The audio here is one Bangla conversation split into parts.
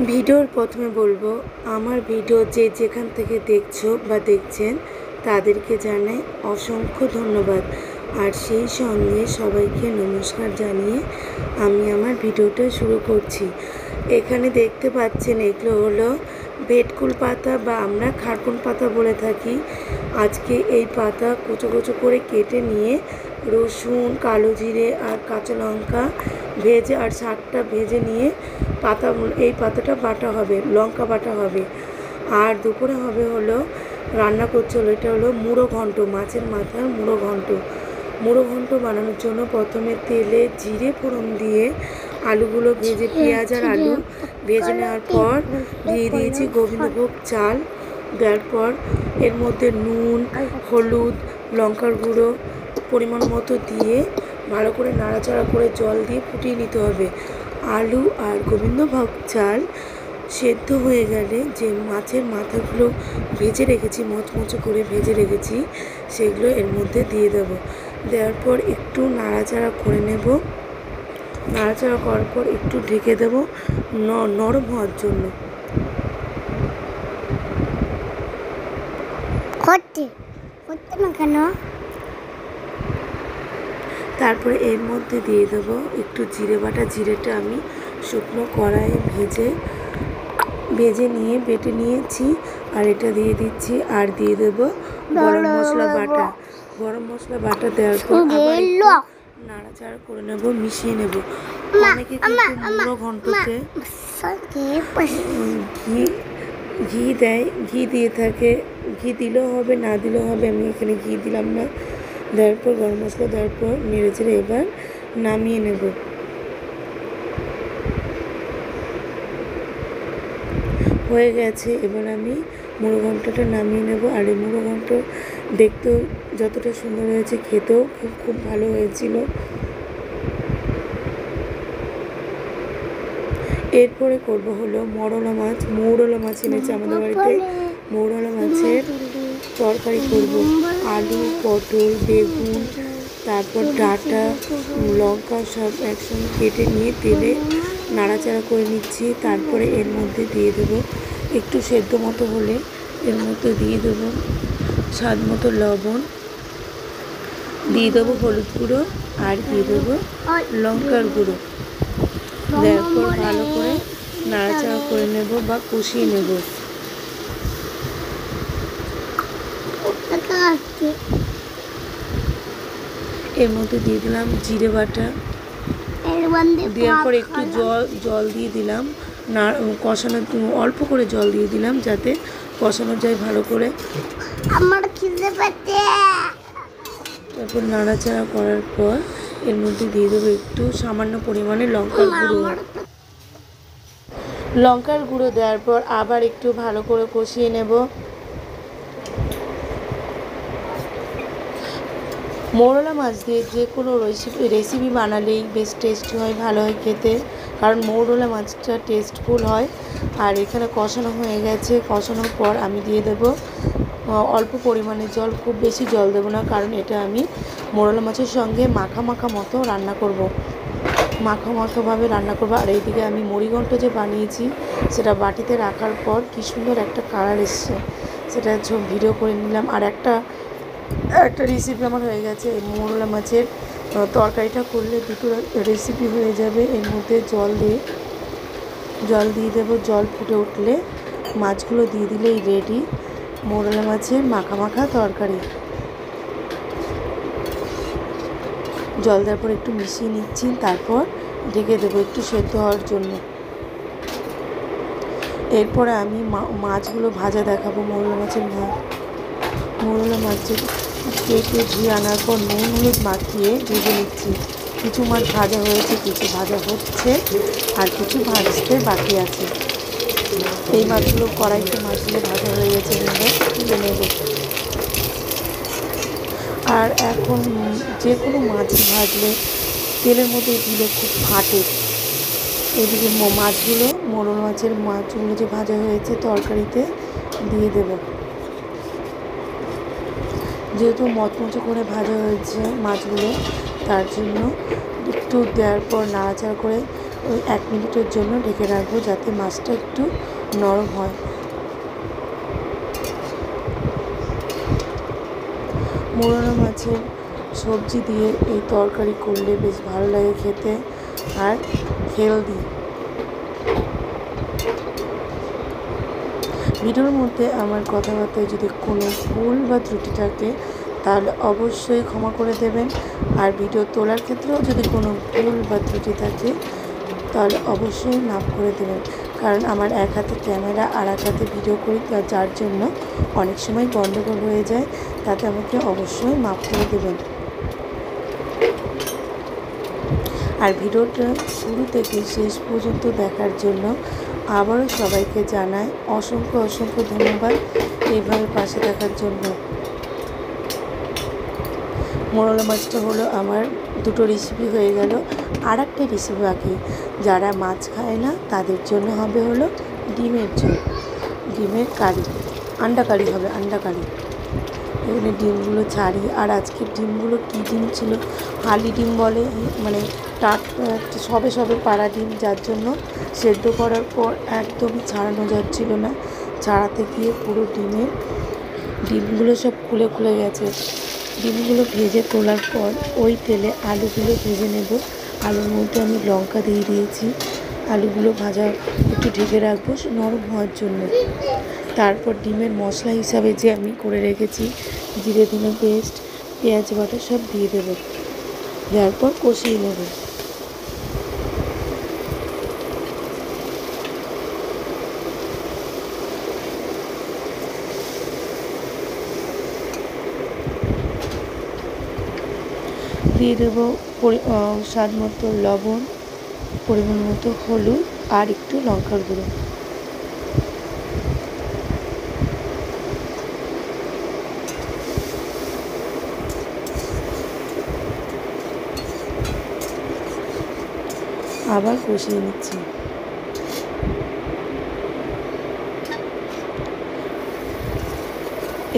ভিডিওর প্রথমে বলবো, আমার ভিডিও যে যেখান থেকে দেখছো বা দেখছেন তাদেরকে জানাই অসংখ্য ধন্যবাদ। আর সেই সঙ্গে সবাইকে নমস্কার জানিয়ে আমি আমার ভিডিওটা শুরু করছি। এখানে দেখতে পাচ্ছেন এগুলো হলো ভেটকুল পাতা বা আমরা খারকুন পাতা বলে থাকি। আজকে এই পাতা কুচো কুচো করে কেটে নিয়ে রসুন, কালো জিরে আর কাঁচা লঙ্কা ভেজে আর শাকটা ভেজে নিয়ে এই পাতাটা বাটা হবে, লঙ্কা বাটা হবে। আর দুপুরে হবে হলো রান্না করছে হলো এটা হলো মুড়ো ঘন্ট, মাছের মাথার মুড়ো ঘন্ট। মুড়ো ঘন্ট বানানোর জন্য প্রথমে তেলে জিরে ফোড়ন দিয়ে আলুগুলো ভেজে, পেঁয়াজ আর আলু ভেজে নেওয়ার পর দিয়ে দিয়েছি গোবিন্দভোগ চাল। দেওয়ার পর এর মধ্যে নুন, হলুদ, লঙ্কার গুঁড়ো পরিমাণ মতো দিয়ে ভালো করে নাড়াচাড়া করে জল দিয়ে ফুটিয়ে নিতে হবে। আলু আর গোবিন্দভোগ চাল সেদ্ধ হয়ে গেলে যে মাছের মাথাগুলো ভেজে রেখেছি, মচমচে করে ভেজে রেখেছি, সেগুলো এর মধ্যে দিয়ে দেব। দেওয়ার পর একটু নাড়াচাড়া করে নেব। নাড়াচাড়া করার পর একটু ঢেকে দেব নরম হওয়ার জন্য। তারপরে এর মধ্যে দিয়ে দেবো একটু জিরে বাটা। জিরেটা আমি শুকনো কড়াইয়ে ভেজে নিয়ে বেটে নিয়েছি, আর এটা দিয়ে দিচ্ছি। আর দিয়ে দেবো গরম মশলা বাটা। গরম মশলা বাটা দেওয়ার পর আবার নাড়াচাড়া করে নেব, মিশিয়ে নেব। অনেকে কিন্তু মুড়ো ঘন্টতে ঘি দেয়, ঘি দিয়ে থাকে। ঘি দিলেও হবে, না দিলেও হবে, আমি এখানে ঘি দিলাম না। দেওয়ার পর গরম মশলা দেওয়ার পর নেড়ে চেড়ে এবার নামিয়ে নেব। হয়ে গেছে, এবার আমি মুড়ো ঘন্টটা নামিয়ে নেব। আর এই মুড়ো ঘন্ট দেখতেও যতটা সুন্দর হয়েছে, খেতেও খুব ভালো হয়েছিল। এরপরে করব হলো মৌরলা মাছ এনেছে আমাদের বাড়িতে। মৌরলা মাছের তরকারি করব। আলু, পটল, বেগুন, তারপর ডাঁটা, লঙ্কা সব একসঙ্গে কেটে নিয়ে তেলে নাড়াচাড়া করে নিচ্ছি। তারপরে এর মধ্যে দিয়ে দেবো একটু সেদ্ধ মতো হলে এর মধ্যে দিয়ে দেবো স্বাদ মতো লবণ, দিয়ে দেবো হলুদ গুঁড়ো, আর দিয়ে দেবো লঙ্কার গুঁড়ো। দেওয়ার পর ভালো করে নাড়াচাড়া করে নেব বা কষিয়ে নেব। এর মধ্যে দিয়ে দিলাম জিরে বাটা। দেওয়ার পর একটু জল দিয়ে দিলাম, কষানোর অল্প করে জল দিয়ে দিলাম যাতে কষানো যায় ভালো করে। তারপর নাড়াচাড়া করার পর এর মধ্যে দিয়ে দেবো একটু সামান্য পরিমাণে লঙ্কার গুঁড়ো। দেওয়ার পর আবার একটু ভালো করে কষিয়ে নেব। মৌরলা মাছ দিয়ে যে কোনো রেসিপি বানালেই বেশ টেস্টি হয়, ভালো হয় খেতে, কারণ মৌরলা মাছটা টেস্টফুল হয়। আর এখানে কষানো হয়ে গেছে। কষানোর পর আমি দিয়ে দেব অল্প পরিমাণে জল, খুব বেশি জল দেবো না, কারণ এটা আমি মৌরলা মাছের সঙ্গে মাখা মতো রান্না করব। মাখাভাবে রান্না করবো। আর এইদিকে আমি মুড়িঘন্ট যে বানিয়েছি সেটা বাটিতে রাখার পর কী সুন্দর একটা কালার এসছে, সেটা ভিডিও করে নিলাম। আর একটা রেসিপি আমার হয়ে গেছে। এই মৌরলা মাছের তরকারিটা করলে দুটো রেসিপি হয়ে যাবে। এর মধ্যে জল দিয়ে দেবো। জল ফুটে উঠলে মাছগুলো দিয়ে দিলেই রেডি মৌরলা মাছের মাখা তরকারি। জল দেওয়ার পর একটু মিশিয়ে নিচ্ছি, তারপর ঢেকে দেবো একটু সেদ্ধ হওয়ার জন্য। এরপরে আমি মাছগুলো ভাজা দেখাবো। মৌরলা মাছের কেটে ধুয়ে আনার পর নুন হলুদ মাখিয়ে ভেজে নিচ্ছি। কিছু মাছ ভাজা হয়েছে, কিছু ভাজা হচ্ছে, আর কিছু ভাজতে বাকি আছে। এই মাছগুলো কড়াইতে মাছগুলো ভাজা হয়ে গেছে, তুলে নেব। আর এখন যে কোনো মাছ ভাজলে তেলের মধ্যে দিলে খুব ফাটে। এদিকে মৌরলা মাছগুলো যে ভাজা হয়েছে তরকারিতে দিয়ে দেব। যেহেতু মচমচে করে ভাজা হয়েছে মাছগুলো, তার জন্য একটু দেওয়ার পর নাড়াচাড়া করে ওই 1 মিনিটের জন্য ঢেকে রাখবো, যাতে মাছটা একটু নরম হয়। মোরলা মাছের সবজি দিয়ে এই তরকারি করলে বেশ ভালো লাগে খেতে, আর হেলদি। ভিডিওর মধ্যে আমার কথাবার্তায় যদি কোনো ভুল বা ত্রুটি থাকে তাহলে অবশ্যই ক্ষমা করে দেবেন। আর ভিডিও তোলার ক্ষেত্রেও যদি কোনো ভুল বা ত্রুটি থাকে তাহলে অবশ্যই মাফ করে দেবেন, কারণ আমার এক হাতে ক্যামেরা আর এক হাতে ভিডিও করি, যার জন্য অনেক সময় গণ্ডগোল হয়ে যায়, তাতে আমাকে অবশ্যই মাফ করে দেবেন। আর ভিডিওটা শুরু থেকে শেষ পর্যন্ত দেখার জন্য আবারও সবাইকে জানাই অসংখ্য অসংখ্য ধন্যবাদ এইভাবে পাশে থাকার জন্য। মোরলা মাছটা হলো আমার দুটো রেসিপি হয়ে গেল। আর একটা রেসিপি বাকি, যারা মাছ খায় না তাদের জন্য হবে হলো ডিমের ঝোল, ডিমের কারি, আন্ডা কারি হবে, আন্ডা কারি। এখানে ডিমগুলো ছাড়ি, আর আজকের ডিমগুলো কী ডিম ছিল, হালি ডিম বলে, মানে সবে সবে পাড়া ডিম, যার জন্য সেদ্ধ করার পর একদমই ছাড়ানো যাচ্ছিল না। ছাড়াতে গিয়ে পুরো ডিমগুলো সব খুলে খুলে গেছে। ডিমগুলো ভেজে তোলার পর ওই তেলে আলুগুলো ভেজে নেব। আলুর মধ্যে আমি লঙ্কা দিয়ে দিয়েছি। আলুগুলো ভাজা একটু ঢেকে রাখবো নরম হওয়ার জন্য। তারপর ডিমের মশলা হিসাবে যে আমি করে রেখেছি জিরে ধনে পেস্ট, পেঁয়াজ বাটা সব দিয়ে দেবো, দেওয়ার পর কষিয়ে নেব। দিয়ে দেবো স্বাদ মতো লবণ, পরিমাণ মতো হলুদ, আর একটু লঙ্কার গুঁড়ো। আবার কষিয়ে নিচ্ছি।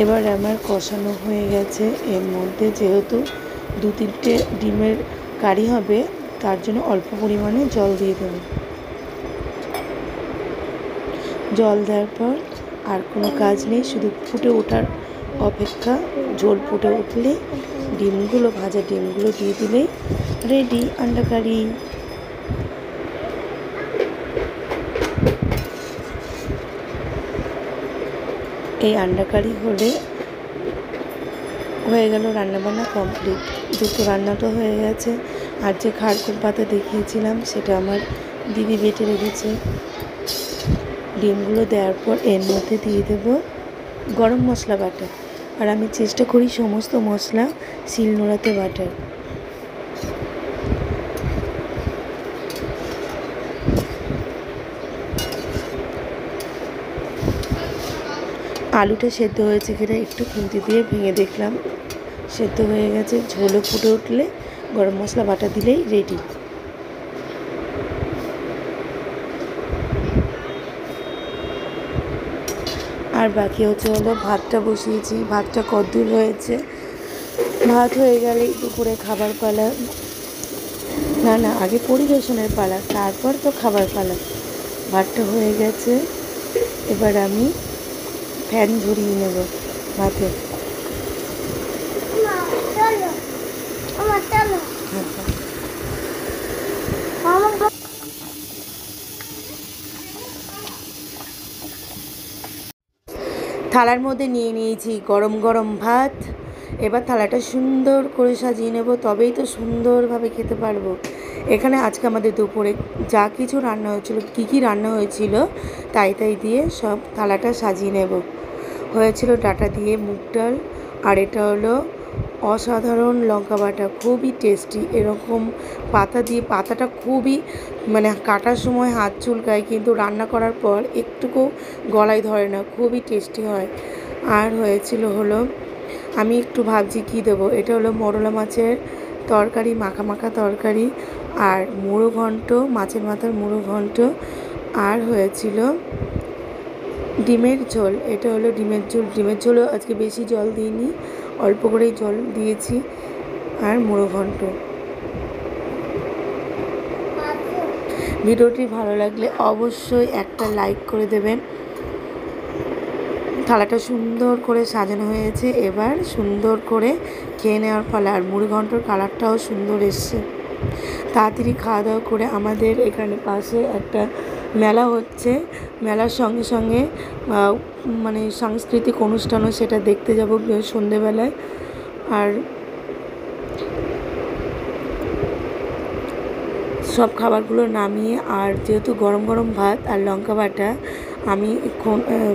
এবার আমার কষানো হয়ে গেছে। এর মধ্যে যেহেতু 2-3টে ডিমের কারি হবে, তার জন্য অল্প পরিমাণে জল দিয়ে দেব। জল দেওয়ার পর আর কোনো কাজ নেই, শুধু ফুটে ওঠার অপেক্ষা। ঝোল ফুটে উঠলে ভাজা ডিমগুলো দিয়ে দিলেই রেডি আন্ডা কারি। এই আন্ডা কারি হয়ে গেল, রান্নাবান্না কমপ্লিট। দুটো রান্নাটা হয়ে গেছে। আর যে খারকুল পাতা দেখিয়েছিলাম সেটা আমার দিদি বেটে রেখেছে। ডিমগুলো দেওয়ার পর এর মধ্যে দিয়ে দেবো গরম মশলা বাটা। আর আমি চেষ্টা করি সমস্ত মশলা শিলনোড়াতে বাটার। আলুটা সেদ্ধ হয়েছে কিনা একটু খুন্তি দিয়ে ভেঙে দেখলাম, সেদ্ধ হয়ে গেছে। ঝোলও ফুটে উঠলে গরম মশলা বাটা দিলেই রেডি। আর বাকি হলো ভাতটা বসিয়েছি। ভাতটা কদ্দূর হয়েছে, ভাত হয়ে গেলেই দুপুরে খাবার পালা। না, আগে পরিবেশনের পালা, তারপর তো খাবার পালা। ভাতটা হয়ে গেছে, এবার আমি ফ্যান ঝরিয়ে নেব ভাতে। থালার মধ্যে নিয়ে নিয়েছি গরম গরম ভাত। এবার থালাটা সুন্দর করে সাজিয়ে নেব, তবেই তো সুন্দরভাবে খেতে পারবো। এখানে আজকে আমাদের দুপুরে যা কিছু রান্না হয়েছিল, কী রান্না হয়েছিল তাই দিয়ে সব থালাটা সাজিয়ে নেব। হয়েছিল ডাঁটা দিয়ে মুগ ডাল, আর এটা হলো অসাধারণ লঙ্কা বাটা, খুবই টেস্টি। এরকম পাতাটা খুবই, মানে কাটার সময় হাত চুলকায়, কিন্তু রান্না করার পর একটুকু গলায় ধরে না, খুবই টেস্টি হয়। আর হয়েছিল হলো, আমি একটু ভাবছি কী দেবো, এটা হলো মোরলা মাছের তরকারি, মাখা মাখা তরকারি, আর মুড়ো ঘন্ট, মাছের মাথার মুড়ো ঘন্ট। আর হয়েছিল ডিমের ঝোল, এটা হলো ডিমের ঝোল। ডিমের ঝোলও আজকে বেশি জল দিইনি, অল্প করেই জল দিয়েছি। আর মুড়ো ঘন্ট। ভিডিওটি ভালো লাগলে অবশ্যই একটা লাইক করে দেবেন। থালাটা সুন্দর করে সাজানো হয়েছে, এবার সুন্দর করে খেয়ে নেওয়ার পালা। আর মুড়ি ঘন্টর কালারটাও সুন্দর এসছে। তাড়াতাড়ি খাওয়া দাওয়া করে আমাদের এখানে পাশে একটা মেলা হচ্ছে, মেলার সঙ্গে সঙ্গে মানে সাংস্কৃতিক অনুষ্ঠানও, সেটা দেখতে যাব সন্ধেবেলায়। আর সব খাবারগুলো নামিয়ে, আর যেহেতু গরম গরম ভাত আর লঙ্কা বাটা, আমি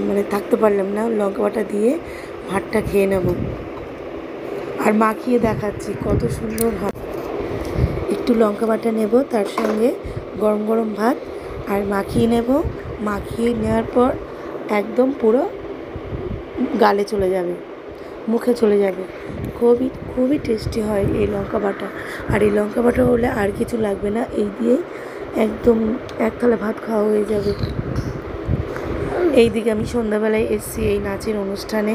মানে থাকতে পারলাম না, লঙ্কা বাটা দিয়ে ভাতটা খেয়ে নেব। আর মাখিয়ে দেখাচ্ছি কত সুন্দর ভাত। একটু লঙ্কা বাটা নেব, তার সঙ্গে গরম গরম ভাত আর মাখিয়ে নেব। মাখিয়ে নেওয়ার পর একদম পুরো গালে চলে যাবে, মুখে চলে যাবে। খুবই খুবই টেস্টি হয় এই লঙ্কা বাটা। আর এই লঙ্কা বাটা হলে আর কিছু লাগবে না, এই দিয়ে একদম এক থালা ভাত খাওয়া হয়ে যাবে। এই দিকে আমি সন্ধ্যাবেলায় এসেছি এই নাচের অনুষ্ঠানে,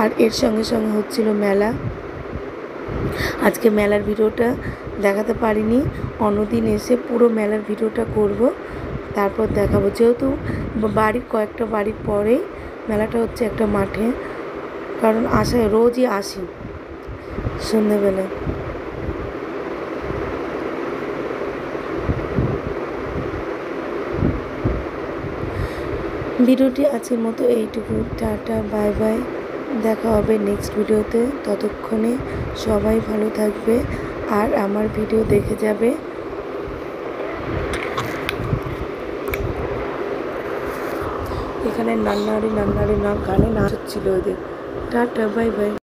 আর এর সঙ্গে সঙ্গে হচ্ছিল মেলা। আজকে মেলার ভিডিওটা দেখাতে পারিনি, অন্যদিন এসে পুরো মেলার ভিডিওটা করব, তারপর দেখাবো। যেহেতু কয়েকটা বাড়ির পরেই মেলাটা হচ্ছে একটা মাঠে, কারণ রোজই আসি সন্ধ্যেবেলায়। ভিডিওটি আজকের মতো এইটুকু। টাটা, বাই বাই, দেখা হবে নেক্সট ভিডিওতে। ততক্ষণে সবাই ভালো থাকবে আর আমার ভিডিও দেখে যাবে। এখানে নান্নারি নান্নারি গানে নাচ হচ্ছিল ওদের। Tata, bye bye.